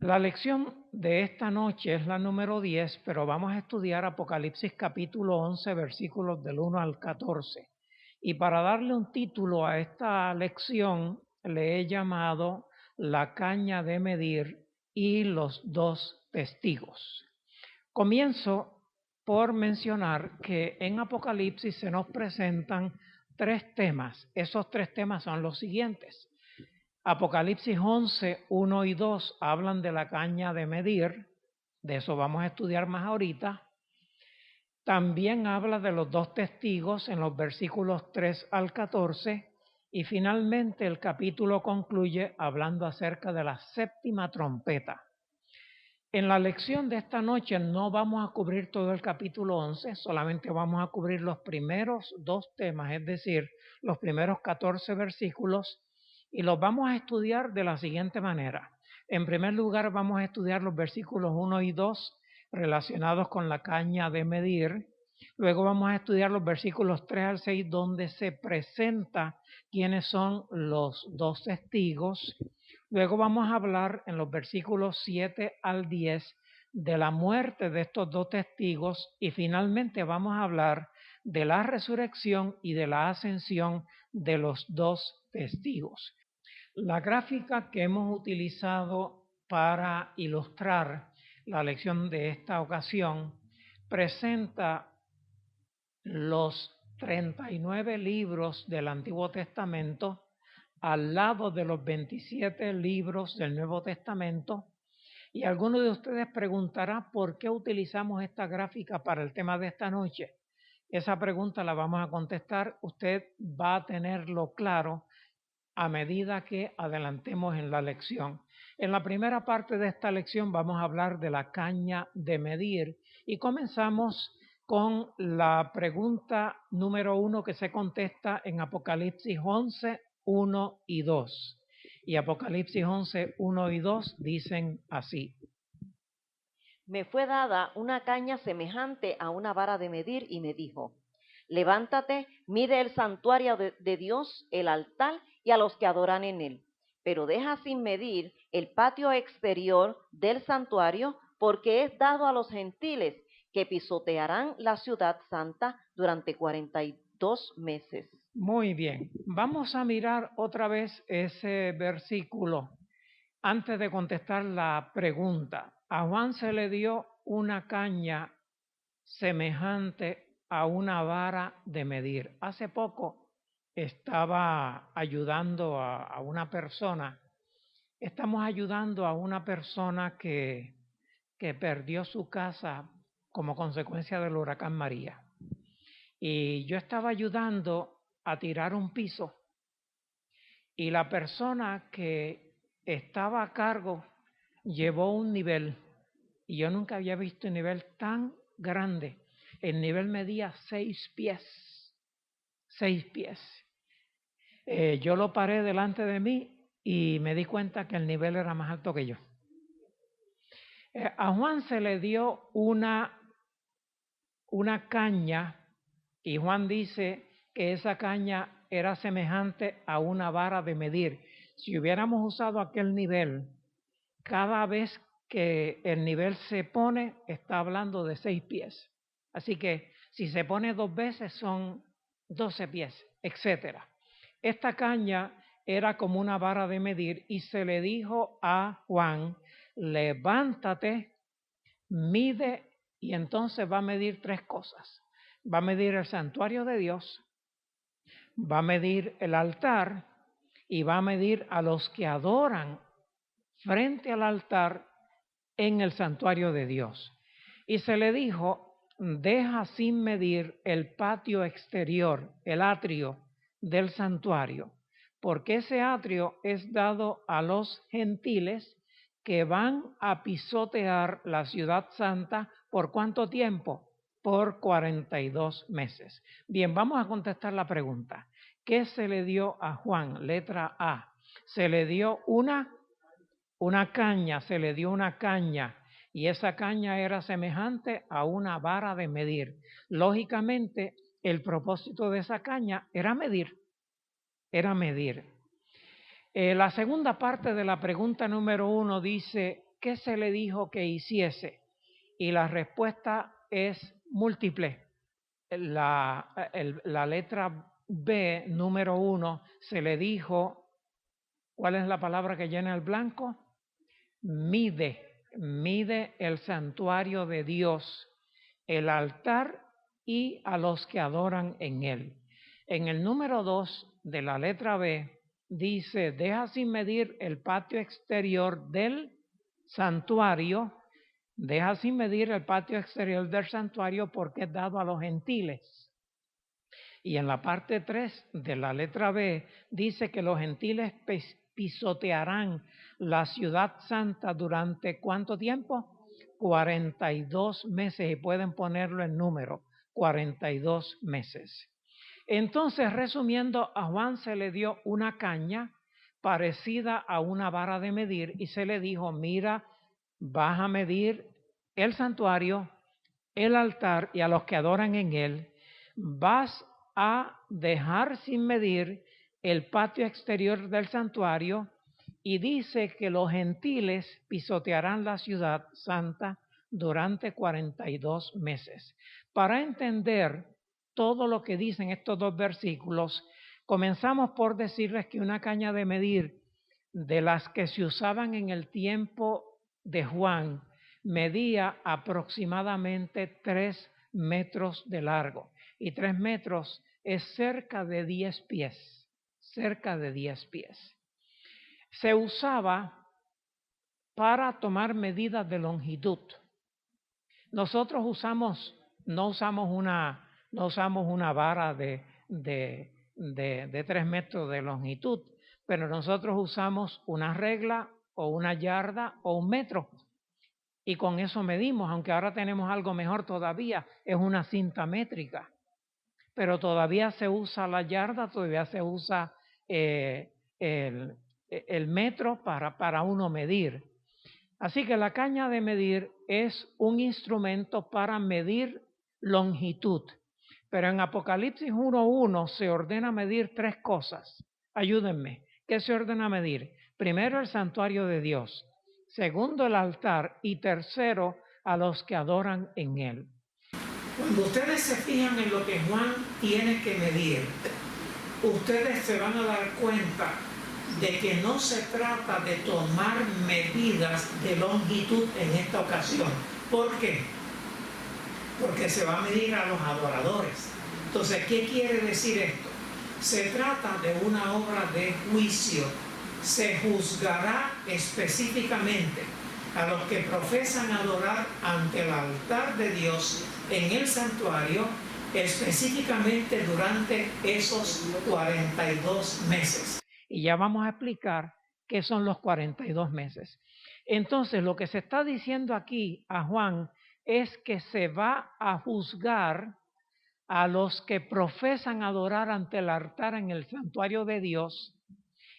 La lección de esta noche es la número 10, pero vamos a estudiar Apocalipsis capítulo 11, versículos del 1 al 14. Y para darle un título a esta lección, le he llamado La caña de medir y los dos testigos. Comienzo por mencionar que en Apocalipsis se nos presentan tres temas. Esos tres temas son los siguientes. Apocalipsis 11, 1 y 2 hablan de la caña de medir, de eso vamos a estudiar más ahorita. También habla de los dos testigos en los versículos 3 al 14 y finalmente el capítulo concluye hablando acerca de la séptima trompeta. En la lección de esta noche no vamos a cubrir todo el capítulo 11, solamente vamos a cubrir los primeros dos temas, es decir, los primeros 14 versículos, y los vamos a estudiar de la siguiente manera. En primer lugar, vamos a estudiar los versículos 1 y 2 relacionados con la caña de medir. Luego vamos a estudiar los versículos 3 al 6, donde se presenta quiénes son los dos testigos. Luego vamos a hablar en los versículos 7 al 10 de la muerte de estos dos testigos y finalmente vamos a hablar de la resurrección y de la ascensión de los dos testigos. La gráfica que hemos utilizado para ilustrar la lección de esta ocasión presenta los 39 libros del Antiguo Testamento al lado de los 27 libros del Nuevo Testamento. Y alguno de ustedes preguntará por qué utilizamos esta gráfica para el tema de esta noche. Esa pregunta la vamos a contestar. Usted va a tenerlo claro a medida que adelantemos en la lección. En la primera parte de esta lección vamos a hablar de la caña de medir y comenzamos con la pregunta número 1 que se contesta en Apocalipsis 11, 1 y 2. Y Apocalipsis 11, 1 y 2 dicen así. Me fue dada una caña semejante a una vara de medir y me dijo, levántate, mide el santuario de Dios, el altar y a los que adoran en él, pero deja sin medir el patio exterior del santuario, porque es dado a los gentiles que pisotearán la ciudad santa durante 42 meses. Muy bien, vamos a mirar otra vez ese versículo antes de contestar la pregunta. A Juan se le dio una caña semejante a una vara de medir. Hace poco estaba ayudando a una persona, estamos ayudando a una persona que perdió su casa como consecuencia del huracán María. Y yo estaba ayudando a tirar un piso y la persona que estaba a cargo llevó un nivel y yo nunca había visto un nivel tan grande. El nivel medía 6 pies. 6 pies. Yo lo paré delante de mí y me di cuenta que el nivel era más alto que yo. A Juan se le dio una caña y Juan dice que esa caña era semejante a una vara de medir. Si hubiéramos usado aquel nivel, cada vez que el nivel se pone, está hablando de 6 pies. Así que si se pone 2 veces son 12 pies, etcétera. Esta caña era como una vara de medir y se le dijo a Juan, levántate, mide, y entonces va a medir 3 cosas. Va a medir el santuario de Dios, va a medir el altar y va a medir a los que adoran frente al altar en el santuario de Dios. Y se le dijo, deja sin medir el patio exterior, el atrio del santuario, porque ese atrio es dado a los gentiles que van a pisotear la ciudad santa. ¿Por cuánto tiempo? Por 42 meses. Bien, vamos a contestar la pregunta. ¿Qué se le dio a Juan? Letra A. Se le dio una caña, se le dio una caña y esa caña era semejante a una vara de medir. Lógicamente, el propósito de esa caña era medir, era medir. La segunda parte de la pregunta número 1 dice, ¿qué se le dijo que hiciese? Y la respuesta es múltiple. La letra B, número 1, se le dijo, ¿cuál es la palabra que llena el blanco? Mide el santuario de Dios, el altar y a los que adoran en él. En el número 2 de la letra B dice, deja sin medir el patio exterior del santuario, deja sin medir el patio exterior del santuario porque es dado a los gentiles. Y en la parte 3 de la letra B dice que los gentiles pisotearán la ciudad santa durante ¿cuánto tiempo? 42 meses, y pueden ponerlo en número, 42 meses. Entonces, resumiendo, a Juan se le dio una caña parecida a una vara de medir y se le dijo, mira, vas a medir el santuario, el altar y a los que adoran en él, vas a dejar sin medir el patio exterior del santuario, y dice que los gentiles pisotearán la ciudad santa durante 42 meses. Para entender todo lo que dicen estos dos versículos, comenzamos por decirles que una caña de medir de las que se usaban en el tiempo de Juan medía aproximadamente 3 metros de largo, y 3 metros es cerca de 10 pies, cerca de 10 pies. Se usaba para tomar medidas de longitud. Nosotros no usamos una vara de 3 metros de longitud, pero nosotros usamos una regla o una yarda o 1 metro. Y con eso medimos, aunque ahora tenemos algo mejor todavía, es una cinta métrica. Pero todavía se usa la yarda, todavía se usa el metro para uno medir. Así que la caña de medir es un instrumento para medir longitud. Pero en Apocalipsis 1:1 se ordena medir 3 cosas. Ayúdenme. ¿Qué se ordena medir? Primero, el santuario de Dios. Segundo, el altar. Y tercero, a los que adoran en él. Cuando ustedes se fijan en lo que Juan tiene que medir, ustedes se van a dar cuenta de que no se trata de tomar medidas de longitud en esta ocasión. ¿Por qué? Porque se va a medir a los adoradores. Entonces, ¿qué quiere decir esto? Se trata de una obra de juicio. Se juzgará específicamente a los que profesan adorar ante el altar de Dios en el santuario, específicamente durante esos 42 meses. Y ya vamos a explicar qué son los 42 meses. Entonces, lo que se está diciendo aquí a Juan es que se va a juzgar a los que profesan adorar ante el altar en el santuario de Dios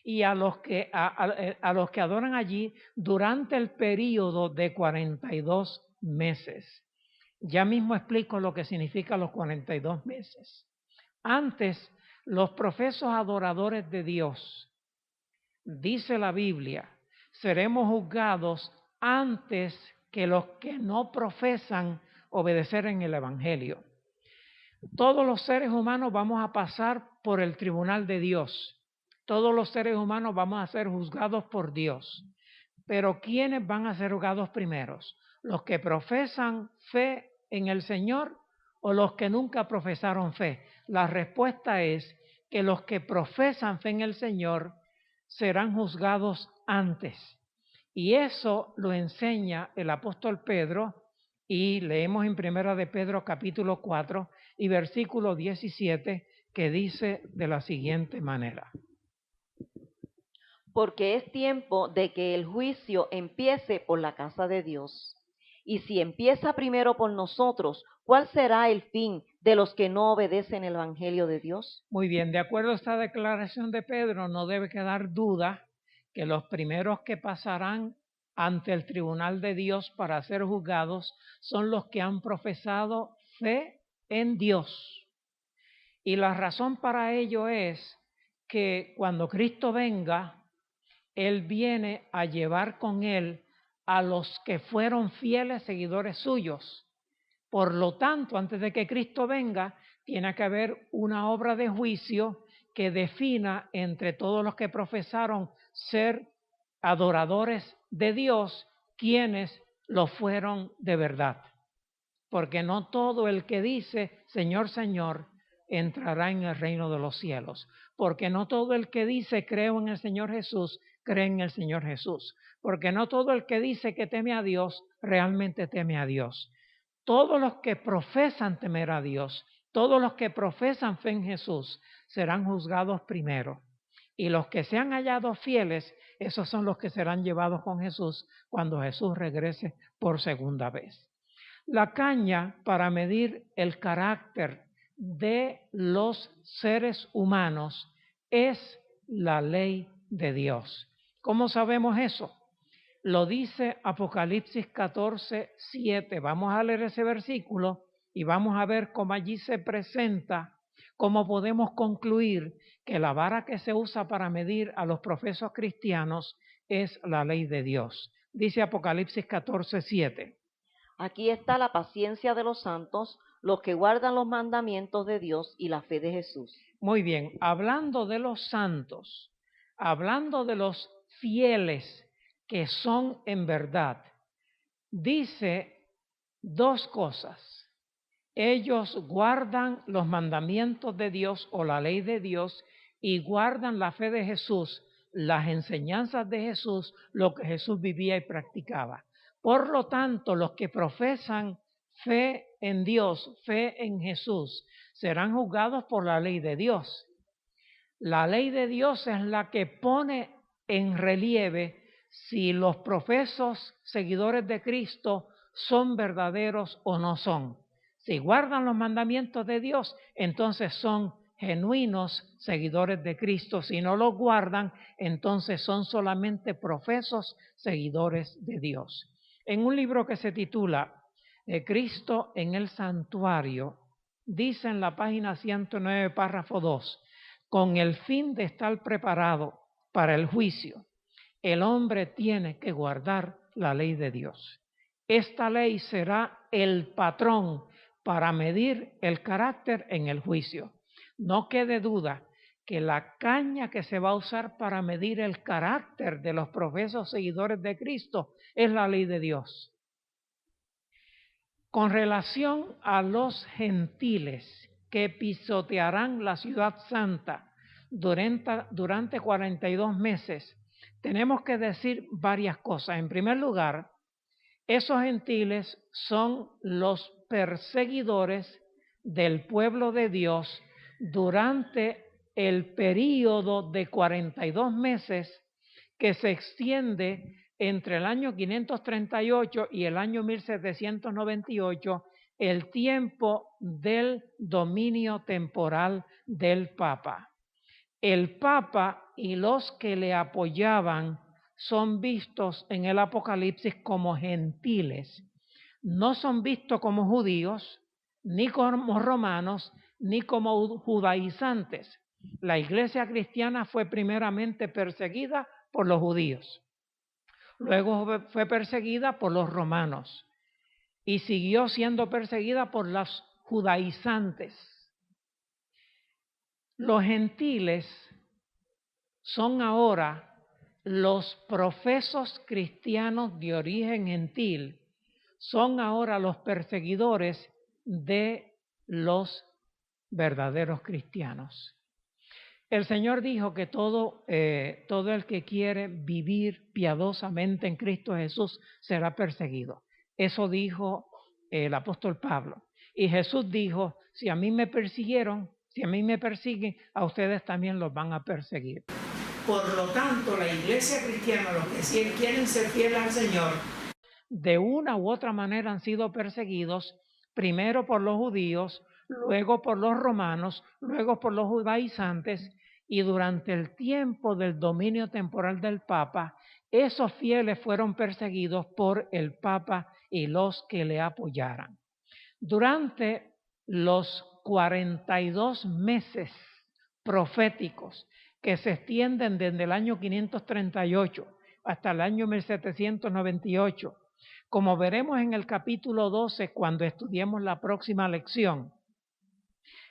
y a los que adoran allí durante el período de 42 meses. Ya mismo explico lo que significa los 42 meses. Antes, los profesos adoradores de Dios, dice la Biblia, seremos juzgados antes que los que no profesan obedecer en el Evangelio. Todos los seres humanos vamos a pasar por el tribunal de Dios. Todos los seres humanos vamos a ser juzgados por Dios. Pero ¿quiénes van a ser juzgados primeros? ¿Los que profesan fe en el Señor o los que nunca profesaron fe? La respuesta es que los que profesan fe en el Señor serán juzgados antes. Y eso lo enseña el apóstol Pedro, y leemos en Primera de Pedro capítulo 4 y versículo 17, que dice de la siguiente manera. Porque es tiempo de que el juicio empiece por la casa de Dios. Y si empieza primero por nosotros, ¿cuál será el fin de los que no obedecen el Evangelio de Dios? Muy bien, de acuerdo a esta declaración de Pedro, no debe quedar duda que los primeros que pasarán ante el tribunal de Dios para ser juzgados son los que han profesado fe en Dios. Y la razón para ello es que cuando Cristo venga, Él viene a llevar con Él a los que fueron fieles seguidores suyos. Por lo tanto, antes de que Cristo venga, tiene que haber una obra de juicio que defina entre todos los que profesaron ser adoradores de Dios, quienes lo fueron de verdad. Porque no todo el que dice Señor, Señor, entrará en el reino de los cielos. Porque no todo el que dice creo en el Señor Jesús, cree en el Señor Jesús. Porque no todo el que dice que teme a Dios, realmente teme a Dios. Todos los que profesan temer a Dios, todos los que profesan fe en Jesús, serán juzgados primero. Y los que se han hallado fieles, esos son los que serán llevados con Jesús cuando Jesús regrese por segunda vez. La caña para medir el carácter de los seres humanos es la ley de Dios. ¿Cómo sabemos eso? Lo dice Apocalipsis 14:7. Vamos a leer ese versículo y vamos a ver cómo allí se presenta, cómo podemos concluir que la vara que se usa para medir a los profesos cristianos es la ley de Dios. Dice Apocalipsis 14:7. Aquí está la paciencia de los santos, los que guardan los mandamientos de Dios y la fe de Jesús. Muy bien, hablando de los santos, hablando de los fieles que son en verdad, dice dos cosas. Ellos guardan los mandamientos de Dios o la ley de Dios y guardan la fe de Jesús, las enseñanzas de Jesús, lo que Jesús vivía y practicaba. Por lo tanto, los que profesan fe en Dios, fe en Jesús, serán juzgados por la ley de Dios. La ley de Dios es la que pone en relieve si los profesos seguidores de Cristo son verdaderos o no son. Si guardan los mandamientos de Dios, entonces son genuinos seguidores de Cristo. Si no los guardan, entonces son solamente profesos seguidores de Dios. En un libro que se titula Cristo en el Santuario, dice en la página 109, párrafo 2, con el fin de estar preparado para el juicio, el hombre tiene que guardar la ley de Dios. Esta ley será el patrón para medir el carácter en el juicio. No quede duda que la caña que se va a usar para medir el carácter de los profesos seguidores de Cristo es la ley de Dios. Con relación a los gentiles que pisotearán la ciudad santa durante 42 meses, tenemos que decir varias cosas. En primer lugar, esos gentiles son los perseguidores del pueblo de Dios durante el período de 42 meses que se extiende entre el año 538 y el año 1798, el tiempo del dominio temporal del Papa. El Papa y los que le apoyaban son vistos en el Apocalipsis como gentiles. No son vistos como judíos, ni como romanos, ni como judaizantes. La iglesia cristiana fue primeramente perseguida por los judíos. Luego fue perseguida por los romanos y siguió siendo perseguida por los judaizantes. Los gentiles son ahora los profesos cristianos de origen gentil, son ahora los perseguidores de los verdaderos cristianos. El Señor dijo que todo el que quiere vivir piadosamente en Cristo Jesús será perseguido. Eso dijo el apóstol Pablo. Y Jesús dijo, si a mí me persiguieron, si a mí me persiguen, a ustedes también los van a perseguir. Por lo tanto, la iglesia cristiana, los que quieren ser fieles al Señor, de una u otra manera han sido perseguidos, primero por los judíos, luego por los romanos, luego por los judaizantes, y durante el tiempo del dominio temporal del Papa, esos fieles fueron perseguidos por el Papa y los que le apoyaran. Durante los 42 meses proféticos que se extienden desde el año 538 hasta el año 1798. Como veremos en el capítulo 12 cuando estudiemos la próxima lección,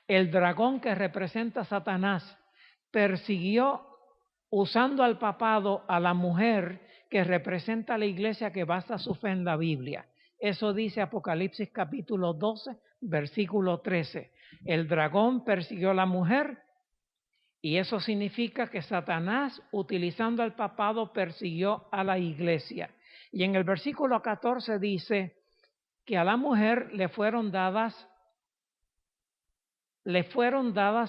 el dragón que representa a Satanás persiguió usando al papado a la mujer que representa a la iglesia que basa su fe en la Biblia. Eso dice Apocalipsis capítulo 12, versículo 13. El dragón persiguió a la mujer y eso significa que Satanás, utilizando al papado, persiguió a la iglesia. Y en el versículo 14 dice que a la mujer le fueron dadas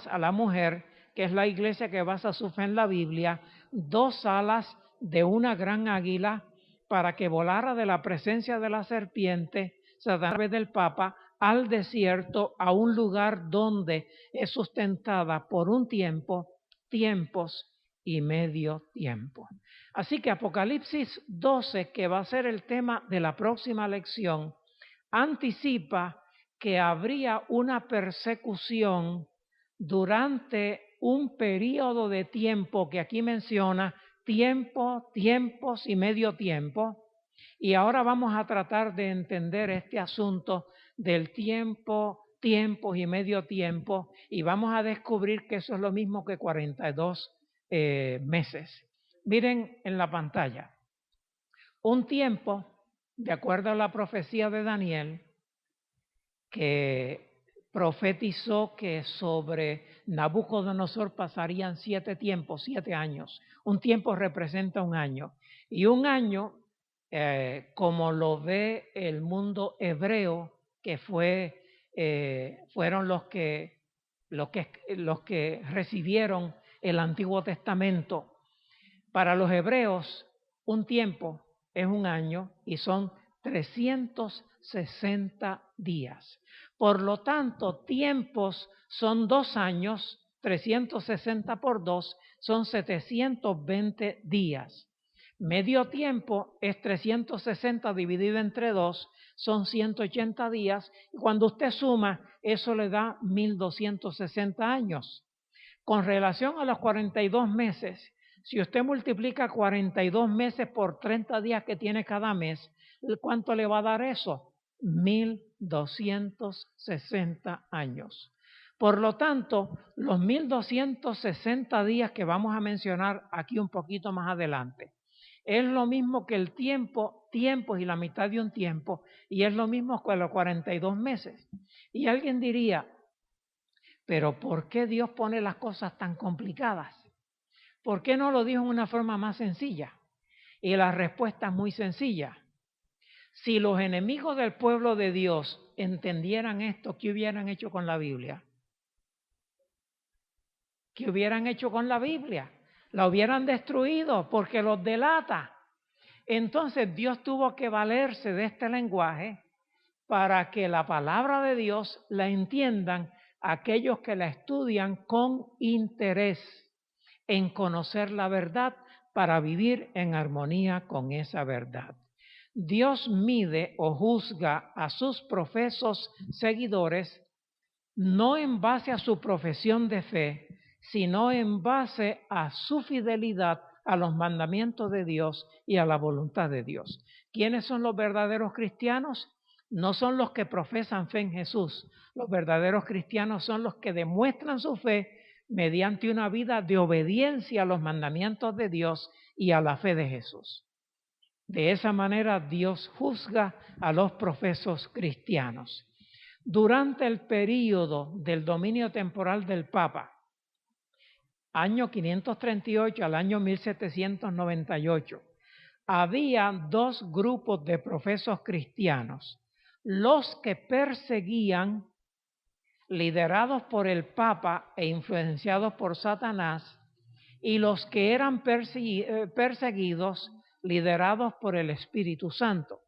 a la mujer, que es la iglesia que basa su fe en la Biblia, 2 alas de una gran águila para que volara de la presencia de la serpiente, Satanás del Papa, al desierto, a un lugar donde es sustentada por un tiempo, tiempos y medio tiempo. Así que Apocalipsis 12, que va a ser el tema de la próxima lección, anticipa que habría una persecución durante un periodo de tiempo que aquí menciona tiempo, tiempos y medio tiempo. Y ahora vamos a tratar de entender este asunto del tiempo, tiempos y medio tiempo, y vamos a descubrir que eso es lo mismo que 42 meses. Miren en la pantalla. Un tiempo, de acuerdo a la profecía de Daniel, que profetizó que sobre Nabucodonosor pasarían 7 tiempos, 7 años. Un tiempo representa un año. Y un año, como lo ve el mundo hebreo, que fueron los que recibieron el Antiguo Testamento, para los hebreos un tiempo es un año y son 360 días. Por lo tanto, tiempos son 2 años, 360 por 2 son 720 días. Medio tiempo es 360 dividido entre 2, son 180 días. Y cuando usted suma, eso le da 1260 años. Con relación a los 42 meses, si usted multiplica 42 meses por 30 días que tiene cada mes, ¿cuánto le va a dar eso? 1260 años. Por lo tanto, los 1260 días que vamos a mencionar aquí un poquito más adelante, es lo mismo que el tiempo, tiempos y la mitad de un tiempo, y es lo mismo que los 42 meses. Y alguien diría, pero ¿por qué Dios pone las cosas tan complicadas? ¿Por qué no lo dijo en una forma más sencilla? Y la respuesta es muy sencilla. Si los enemigos del pueblo de Dios entendieran esto, ¿qué hubieran hecho con la Biblia? ¿Qué hubieran hecho con la Biblia? La hubieran destruido porque los delata. Entonces Dios tuvo que valerse de este lenguaje para que la palabra de Dios la entiendan aquellos que la estudian con interés en conocer la verdad para vivir en armonía con esa verdad. Dios mide o juzga a sus profesos seguidores no en base a su profesión de fe, sino en base a su fidelidad a los mandamientos de Dios y a la voluntad de Dios. ¿Quiénes son los verdaderos cristianos? No son los que profesan fe en Jesús. Los verdaderos cristianos son los que demuestran su fe mediante una vida de obediencia a los mandamientos de Dios y a la fe de Jesús. De esa manera Dios juzga a los profesos cristianos. Durante el período del dominio temporal del Papa, año 538 al año 1798, había 2 grupos de profesos cristianos: los que perseguían, liderados por el Papa e influenciados por Satanás, y los que eran perseguidos, liderados por el Espíritu Santo.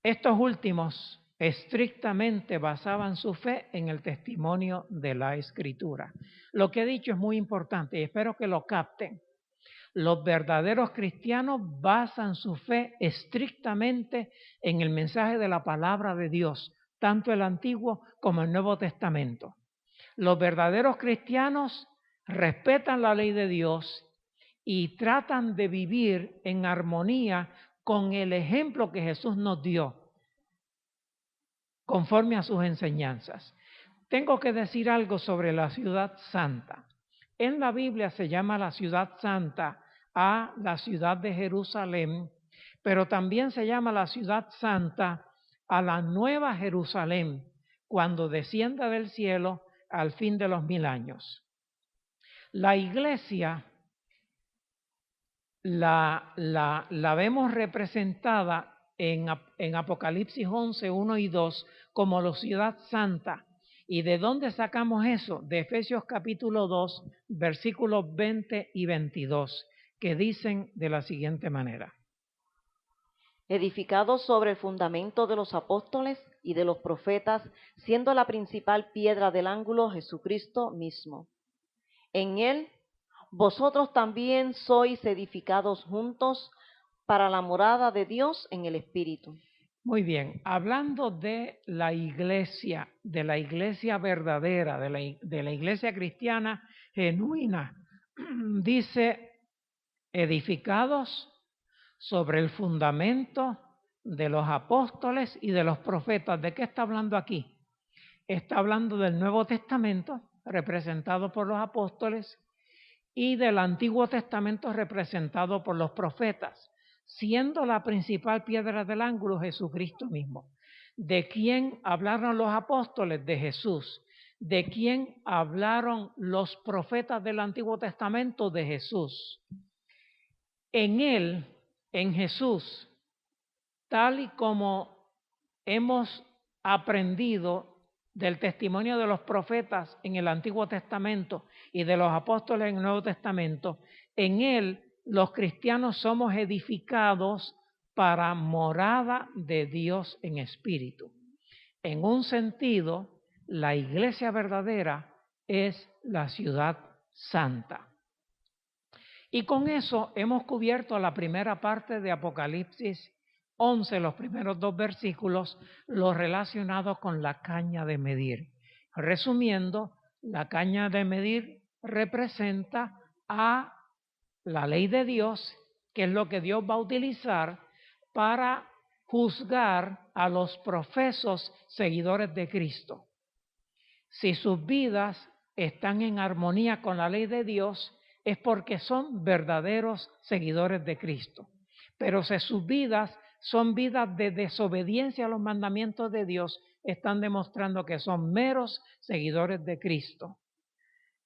Estos últimos estrictamente basaban su fe en el testimonio de la Escritura. Lo que he dicho es muy importante y espero que lo capten. Los verdaderos cristianos basan su fe estrictamente en el mensaje de la palabra de Dios, tanto el Antiguo como el Nuevo Testamento. Los verdaderos cristianos respetan la ley de Dios y tratan de vivir en armonía con el ejemplo que Jesús nos dio, conforme a sus enseñanzas. Tengo que decir algo sobre la ciudad santa. En la Biblia se llama la ciudad santa a la ciudad de Jerusalén, pero también se llama la ciudad santa a la nueva Jerusalén, cuando descienda del cielo al fin de los 1000 años. La iglesia la vemos representada en Apocalipsis 11, 1 y 2 como la ciudad santa. ¿Y de dónde sacamos eso? De Efesios capítulo 2, versículos 20 y 22, que dicen de la siguiente manera. Edificados sobre el fundamento de los apóstoles y de los profetas, siendo la principal piedra del ángulo Jesucristo mismo. En él vosotros también sois edificados juntos para la morada de Dios en el Espíritu. Muy bien, hablando de la iglesia verdadera, de la iglesia cristiana genuina, dice, edificados sobre el fundamento de los apóstoles y de los profetas. ¿De qué está hablando aquí? Está hablando del Nuevo Testamento, representado por los apóstoles, y del Antiguo Testamento, representado por los profetas, siendo la principal piedra del ángulo Jesucristo mismo. ¿De quién hablaron los apóstoles? De Jesús. ¿De quién hablaron los profetas del Antiguo Testamento? De Jesús. En él, en Jesús, tal y como hemos aprendido del testimonio de los profetas en el Antiguo Testamento y de los apóstoles en el Nuevo Testamento, en él los cristianos somos edificados para morada de Dios en espíritu. En un sentido, la iglesia verdadera es la ciudad santa. Y con eso hemos cubierto la primera parte de Apocalipsis 11, los primeros 2 versículos, los relacionados con la caña de medir. Resumiendo, la caña de medir representa a la ley de Dios, que es lo que Dios va a utilizar para juzgar a los profesos seguidores de Cristo. Si sus vidas están en armonía con la ley de Dios, es porque son verdaderos seguidores de Cristo. Pero si sus vidas son vidas de desobediencia a los mandamientos de Dios, están demostrando que son meros seguidores de Cristo.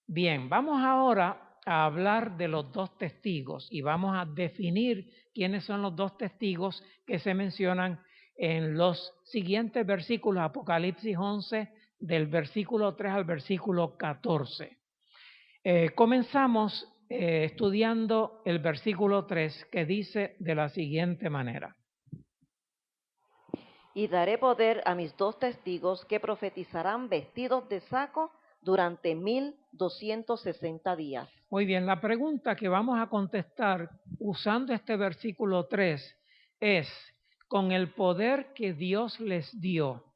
Bien, vamos ahora a hablar de los 2 testigos y vamos a definir quiénes son los 2 testigos que se mencionan en los siguientes versículos, Apocalipsis 11, del versículo 3 al versículo 14. Comenzamos estudiando el versículo 3, que dice de la siguiente manera. Y daré poder a mis 2 testigos que profetizarán vestidos de saco durante 1260 días. Muy bien, la pregunta que vamos a contestar usando este versículo 3 es, con el poder que Dios les dio,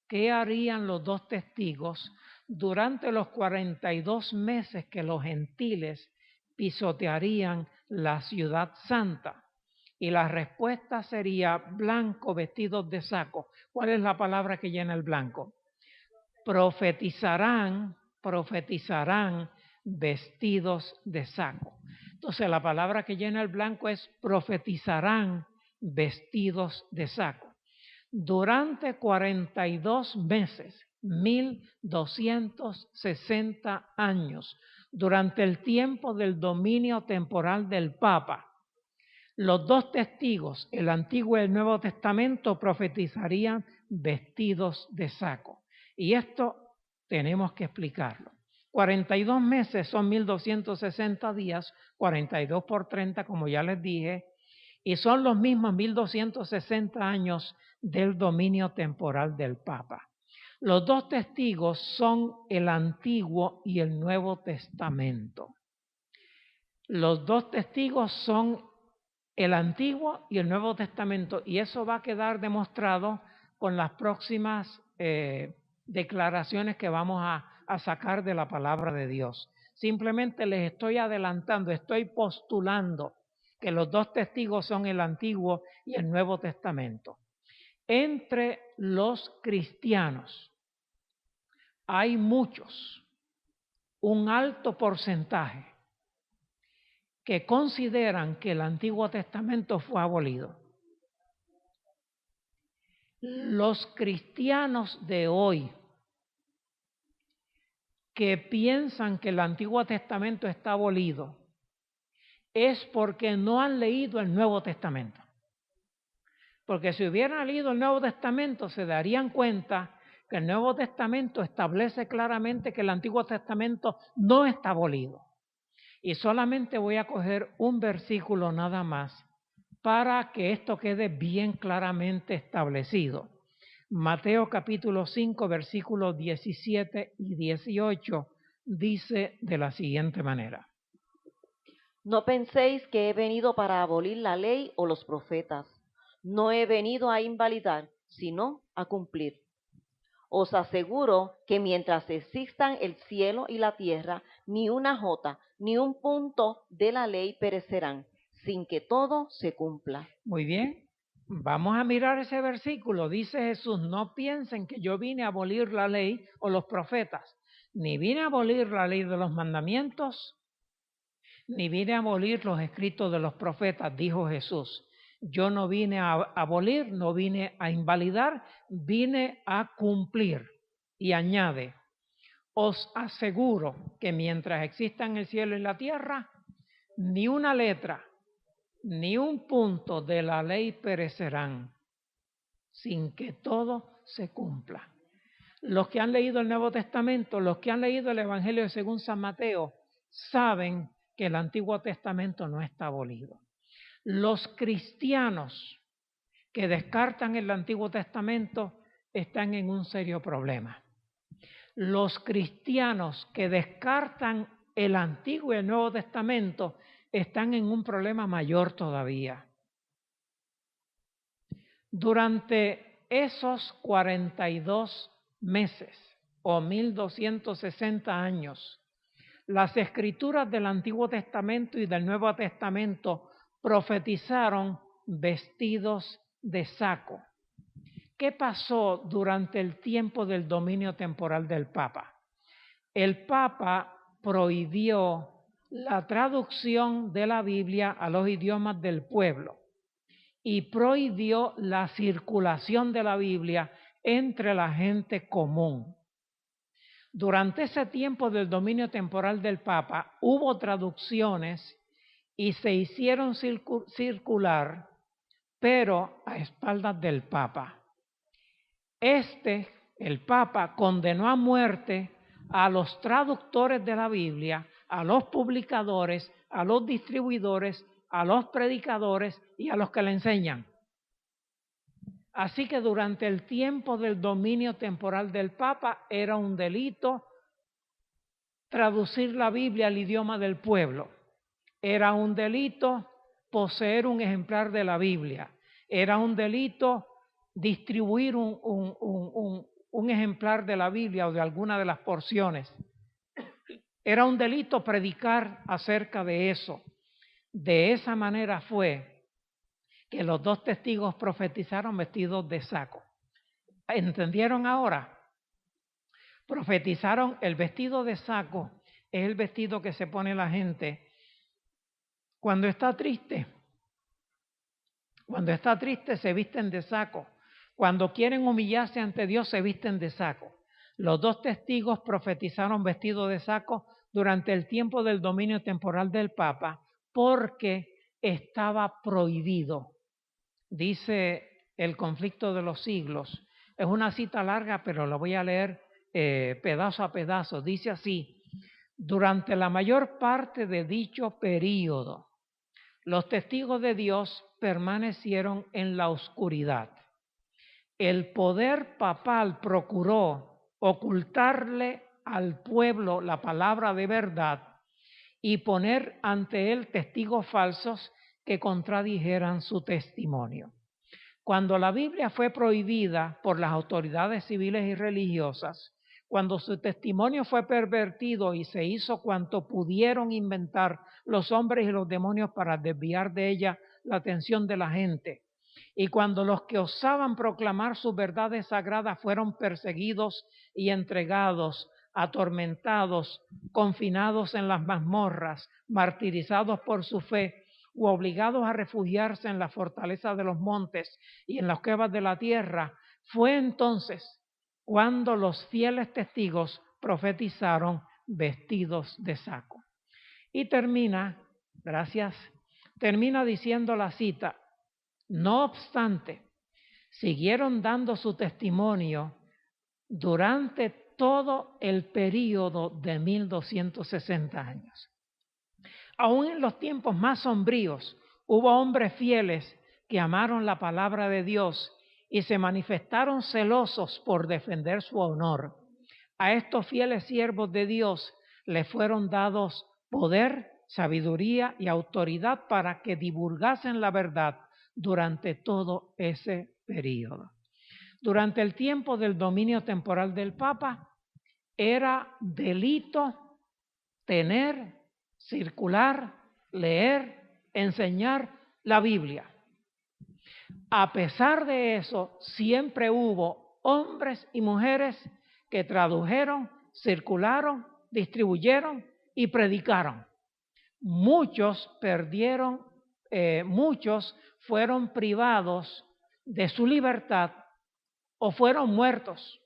¿qué harían los 2 testigos durante los 42 meses que los gentiles pisotearían la ciudad santa? Y la respuesta sería blanco, vestidos de saco. ¿Cuál es la palabra que llena el blanco? Profetizarán vestidos de saco. Entonces la palabra que llena el blanco es profetizarán vestidos de saco. Durante 42 meses, 1260 años, durante el tiempo del dominio temporal del Papa, los 2 testigos, el Antiguo y el Nuevo Testamento, profetizarían vestidos de saco. Y esto tenemos que explicarlo. 42 meses son 1260 días, 42 por 30, como ya les dije, y son los mismos 1260 años del dominio temporal del Papa. Los 2 testigos son el Antiguo y el Nuevo Testamento. Los 2 testigos son el Antiguo y el Nuevo Testamento, y eso va a quedar demostrado con las próximas declaraciones que vamos a sacar de la palabra de Dios. Simplemente les estoy adelantando, estoy postulando que los dos testigos son el Antiguo y el Nuevo Testamento. Entre los cristianos hay muchos, un alto porcentaje, que consideran que el Antiguo Testamento fue abolido. Los cristianos de hoy que piensan que el Antiguo Testamento está abolido es porque no han leído el Nuevo Testamento. Porque si hubieran leído el Nuevo Testamento se darían cuenta que el Nuevo Testamento establece claramente que el Antiguo Testamento no está abolido. Y solamente voy a coger un versículo nada más para que esto quede bien claramente establecido. Mateo capítulo 5, versículos 17 y 18 dice de la siguiente manera. No penséis que he venido para abolir la ley o los profetas. No he venido a invalidar, sino a cumplir. Os aseguro que mientras existan el cielo y la tierra, ni una jota, ni un punto de la ley perecerán, sin que todo se cumpla. Muy bien, vamos a mirar ese versículo. Dice Jesús, no piensen que yo vine a abolir la ley o los profetas, ni vine a abolir la ley de los mandamientos, ni vine a abolir los escritos de los profetas, dijo Jesús. Yo no vine a abolir, no vine a invalidar, vine a cumplir. Y añade, os aseguro que mientras existan el cielo y la tierra, ni una letra, ni un punto de la ley perecerán, sin que todo se cumpla. Los que han leído el Nuevo Testamento, los que han leído el Evangelio según San Mateo, saben que el Antiguo Testamento no está abolido. Los cristianos que descartan el Antiguo Testamento están en un serio problema. Los cristianos que descartan el Antiguo y el Nuevo Testamento están en un problema mayor todavía. Durante esos 42 meses o 1260 años, las escrituras del Antiguo Testamento y del Nuevo Testamento profetizaron vestidos de saco. ¿Qué pasó durante el tiempo del dominio temporal del Papa? El Papa prohibió la traducción de la Biblia a los idiomas del pueblo y prohibió la circulación de la Biblia entre la gente común. Durante ese tiempo del dominio temporal del Papa hubo traducciones y se hicieron circular, pero a espaldas del Papa. El Papa, condenó a muerte a los traductores de la Biblia, a los publicadores, a los distribuidores, a los predicadores y a los que la enseñan. Así que durante el tiempo del dominio temporal del Papa era un delito traducir la Biblia al idioma del pueblo. Era un delito poseer un ejemplar de la Biblia. Era un delito distribuir un ejemplar de la Biblia o de alguna de las porciones. Era un delito predicar acerca de eso. De esa manera fue que los dos testigos profetizaron vestidos de saco. ¿Entendieron ahora? Profetizaron el vestido de saco, es el vestido que se pone la gente cuando está triste. Cuando está triste se visten de saco. Cuando quieren humillarse ante Dios se visten de saco. Los dos testigos profetizaron vestidos de saco durante el tiempo del dominio temporal del Papa porque estaba prohibido. Dice El conflicto de los siglos. Es una cita larga, pero la voy a leer pedazo a pedazo. Dice así: durante la mayor parte de dicho período, los testigos de Dios permanecieron en la oscuridad. El poder papal procuró ocultarle al pueblo la palabra de verdad y poner ante él testigos falsos que contradijeran su testimonio. Cuando la Biblia fue prohibida por las autoridades civiles y religiosas, Cuando su testimonio fue pervertido y se hizo cuanto pudieron inventar los hombres y los demonios para desviar de ella la atención de la gente. Y cuando los que osaban proclamar sus verdades sagradas fueron perseguidos y entregados, atormentados, confinados en las mazmorras, martirizados por su fe, u obligados a refugiarse en la fortaleza de los montes y en las cuevas de la tierra, fue entonces cuando los fieles testigos profetizaron vestidos de saco. Y termina diciendo la cita: no obstante, siguieron dando su testimonio durante todo el período de 1260 años. Aún en los tiempos más sombríos, hubo hombres fieles que amaron la palabra de Dios y se manifestaron celosos por defender su honor. A estos fieles siervos de Dios les fueron dados poder, sabiduría y autoridad para que divulgasen la verdad durante todo ese período. Durante el tiempo del dominio temporal del Papa, era delito tener, circular, leer, enseñar la Biblia. A pesar de eso, siempre hubo hombres y mujeres que tradujeron, circularon, distribuyeron y predicaron. Muchos fueron privados de su libertad o fueron muertos.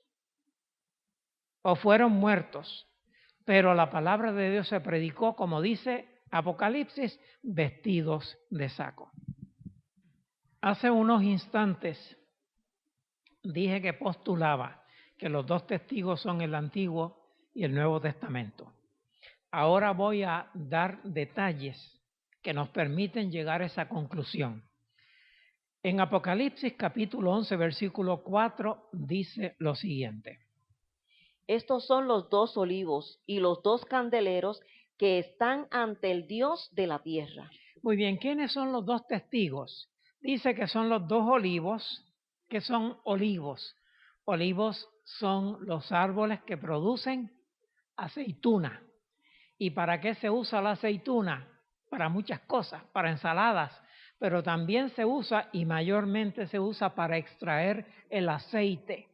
Pero la palabra de Dios se predicó, como dice Apocalipsis, vestidos de saco. Hace unos instantes dije que postulaba que los dos testigos son el Antiguo y el Nuevo Testamento. Ahora voy a dar detalles que nos permiten llegar a esa conclusión. En Apocalipsis capítulo 11, versículo 4 dice lo siguiente: estos son los dos olivos y los dos candeleros que están ante el Dios de la tierra. Muy bien, ¿quiénes son los dos testigos? Dice que son los dos olivos. ¿Qué son olivos? Olivos son los árboles que producen aceituna. ¿Y para qué se usa la aceituna? Para muchas cosas, para ensaladas, pero también se usa y mayormente se usa para extraer el aceite.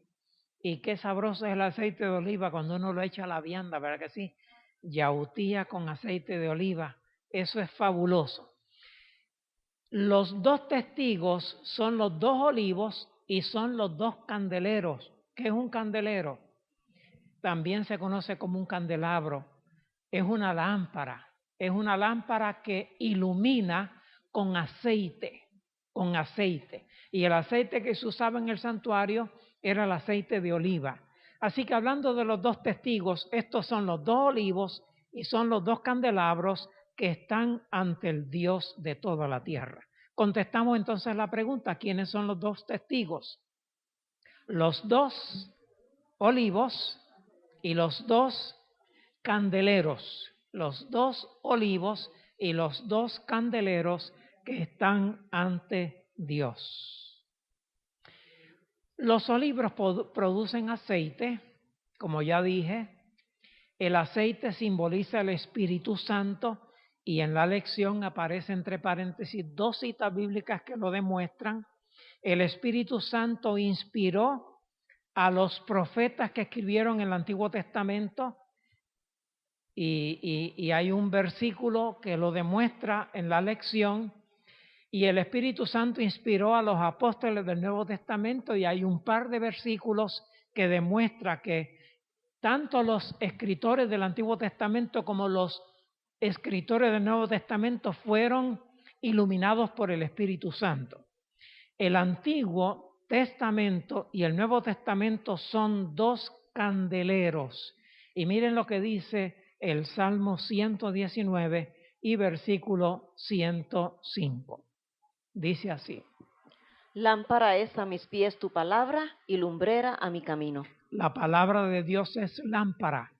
Y qué sabroso es el aceite de oliva cuando uno lo echa a la vianda, ¿verdad que sí? Yautía con aceite de oliva, eso es fabuloso. Los dos testigos son los dos olivos y son los dos candeleros. ¿Qué es un candelero? También se conoce como un candelabro. Es una lámpara que ilumina con aceite. Y el aceite que se usaba en el santuario era el aceite de oliva. Así que hablando de los dos testigos, estos son los dos olivos y son los dos candelabros que están ante el Dios de toda la tierra. Contestamos entonces la pregunta: ¿quiénes son los dos testigos? Los dos olivos y los dos candeleros. Los dos olivos y los dos candeleros que están ante Dios. Los olivos producen aceite, como ya dije. El aceite simboliza el Espíritu Santo y en la lección aparece entre paréntesis dos citas bíblicas que lo demuestran. El Espíritu Santo inspiró a los profetas que escribieron el Antiguo Testamento y hay un versículo que lo demuestra en la lección. Y el Espíritu Santo inspiró a los apóstoles del Nuevo Testamento y hay un par de versículos que demuestra que tanto los escritores del Antiguo Testamento como los escritores del Nuevo Testamento fueron iluminados por el Espíritu Santo. El Antiguo Testamento y el Nuevo Testamento son dos candeleros. Y miren lo que dice el Salmo 119 y versículo 105. Dice así: lámpara es a mis pies tu palabra y lumbrera a mi camino. La palabra de Dios es lámpara.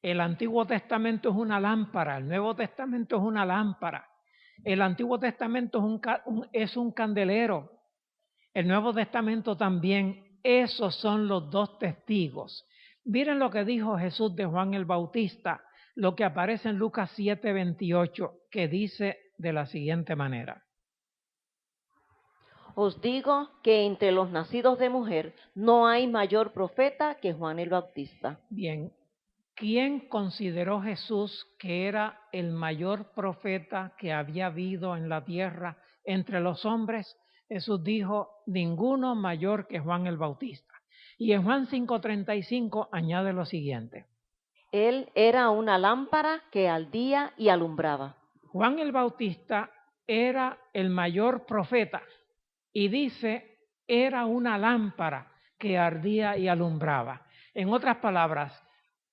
El Antiguo Testamento es una lámpara, el Nuevo Testamento es una lámpara. El Antiguo Testamento es un candelero. El Nuevo Testamento también. Esos son los dos testigos. Miren lo que dijo Jesús de Juan el Bautista, lo que aparece en Lucas 7:28, que dice de la siguiente manera. Os digo que entre los nacidos de mujer no hay mayor profeta que Juan el Bautista. Bien, ¿quién consideró Jesús que era el mayor profeta que había habido en la tierra entre los hombres? Jesús dijo, ninguno mayor que Juan el Bautista. Y en Juan 5:35 añade lo siguiente. Él era una lámpara que ardía y alumbraba. Juan el Bautista era el mayor profeta y dice, era una lámpara que ardía y alumbraba. En otras palabras,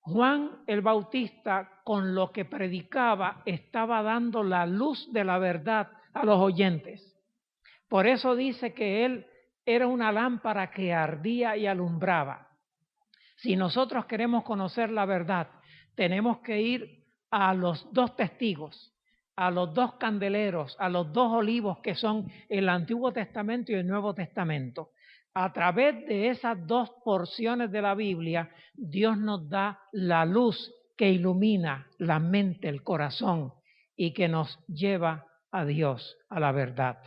Juan el Bautista con lo que predicaba estaba dando la luz de la verdad a los oyentes. Por eso dice que él era una lámpara que ardía y alumbraba. Si nosotros queremos conocer la verdad, tenemos que ir a los dos testigos, a los dos candeleros, a los dos olivos que son el Antiguo Testamento y el Nuevo Testamento. A través de esas dos porciones de la Biblia, Dios nos da la luz que ilumina la mente, el corazón y que nos lleva a Dios, a la verdad.